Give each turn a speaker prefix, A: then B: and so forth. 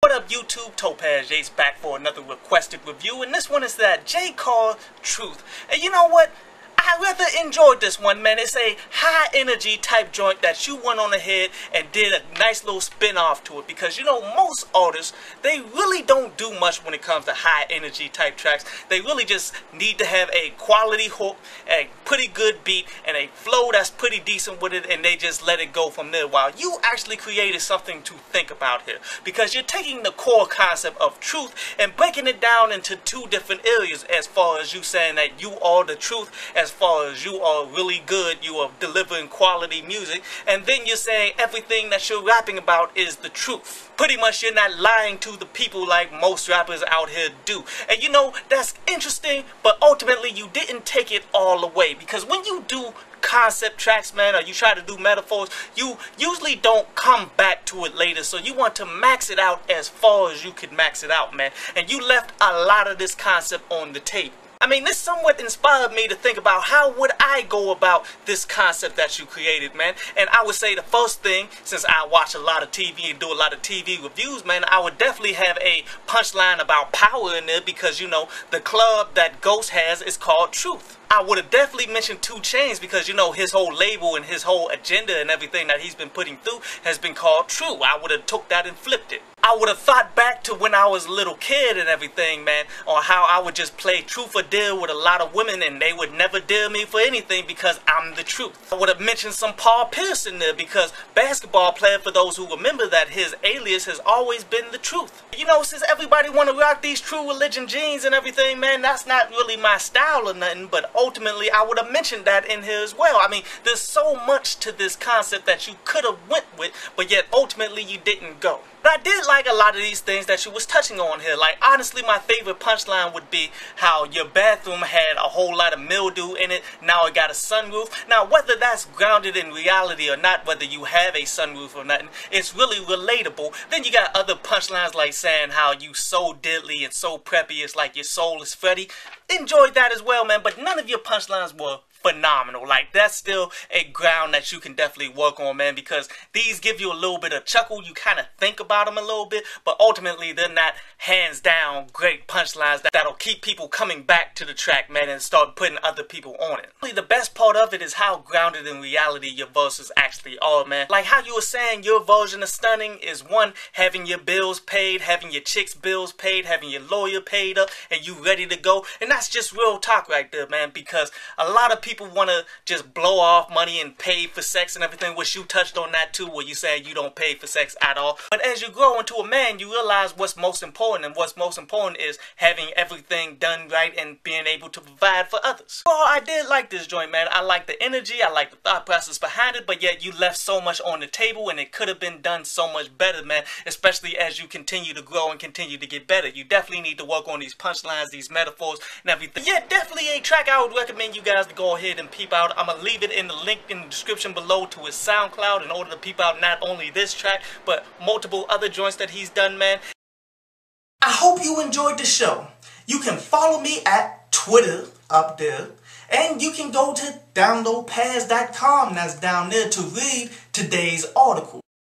A: What up YouTube, Topaz Jace back for another requested review, and this one is that J.Carr Truth. And you know what? I rather enjoyed this one, man. It's a high energy type joint that you went on ahead and did a nice little spin off to it, because you know most artists, they really don't do much when it comes to high energy type tracks. They really just need to have a quality hook, a pretty good beat, and a flow that's pretty decent with it, and they just let it go from there. While you actually created something to think about here, because you're taking the core concept of truth and breaking it down into two different areas, as far as you saying that you are the truth, as far as you are really good, you are delivering quality music, and then you're saying everything that you're rapping about is the truth. Pretty much you're not lying to the people like most rappers out here do. And you know, that's interesting, but ultimately you didn't take it all away, because when you do concept tracks, man, or you try to do metaphors, you usually don't come back to it later, so you want to max it out as far as you can max it out, man, and you left a lot of this concept on the table. I mean, this somewhat inspired me to think about how would I go about this concept that you created, man. And I would say the first thing, since I watch a lot of TV and do a lot of TV reviews, man, I would definitely have a punchline about power in there, because, you know, the club that Ghost has is called Truth. I would have definitely mentioned 2 Chainz, because, you know, his whole label and his whole agenda and everything that he's been putting through has been called True. I would have took that and flipped it. I would have thought back to when I was a little kid and everything, man, on how I would just play truth or dare with a lot of women, and they would never dare me for anything because I'm the truth. I would have mentioned some Paul Pierce in there, because basketball player, for those who remember that, his alias has always been the truth. You know, since everybody want to rock these True Religion jeans and everything, man, that's not really my style or nothing, but ultimately I would have mentioned that in here as well. I mean, there's so much to this concept that you could have went with, but yet ultimately you didn't go. But I did like a lot of these things that you was touching on here. Like, honestly, my favorite punchline would be how your bathroom had a whole lot of mildew in it. Now it got a sunroof. Now, whether that's grounded in reality or not, whether you have a sunroof or nothing, it's really relatable. Then you got other punchlines like saying how you so deadly and so preppy, it's like your soul is Freddy. Enjoyed that as well, man, but none of your punchlines were phenomenal. Like, that's still a ground that you can definitely work on, man, because these give you a little bit of chuckle. You kind of think about them a little bit, but ultimately they're not hands down great punchlines that'll keep people coming back to the track, man, and start putting other people on it. Really, the best part of it is how grounded in reality your verses actually are, man. Like how you were saying your version of stunning is, one, having your bills paid, having your chick's bills paid, having your lawyer paid up, and you ready to go. And that's just real talk right there, man, because a lot of people want to just blow off money and pay for sex and everything, which you touched on that too, where you say you don't pay for sex at all. But as you grow into a man, you realize what's most important, and what's most important is having everything done right and being able to provide for others. Well, I did like this joint, man. I like the energy, I like the thought process behind it, but yet you left so much on the table, and it could have been done so much better, man, especially as you continue to grow and continue to get better. You definitely need to work on these punchlines, these metaphors, and everything. Yeah, definitely a track I would recommend you guys to go ahead and peep out. I'm gonna leave it in the link in the description below to his SoundCloud in order to peep out not only this track, but multiple other joints that he's done, man. I hope you enjoyed the show. You can follow me at Twitter up there, and you can go to downloadpaz.com, that's down there, to read today's article.